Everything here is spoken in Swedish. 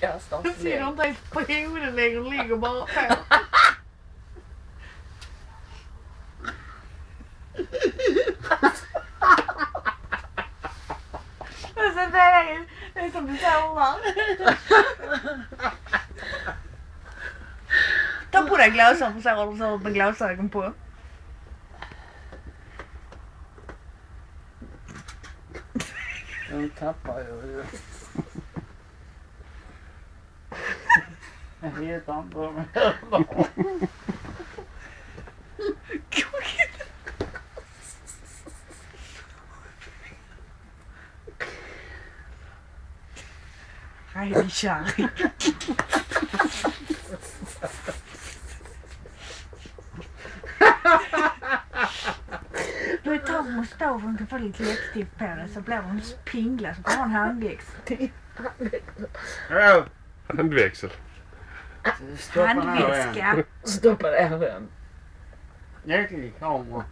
Jag står Du ser inte ens på huvudet längre, och ligger bara på. Och sen det är som du sover. Ta på dig glasögon så har du sover med glasögon på. Den tappar jag ju. Jag vet inte om jag gör något. Nej, kärring. Du tar hon stå för att få lite läppstift på det så blir hon pingla så får hon handväxel. Handväxel. Stoppa ner igen. Handväska. Stoppa det här igen. Jäklig kamera.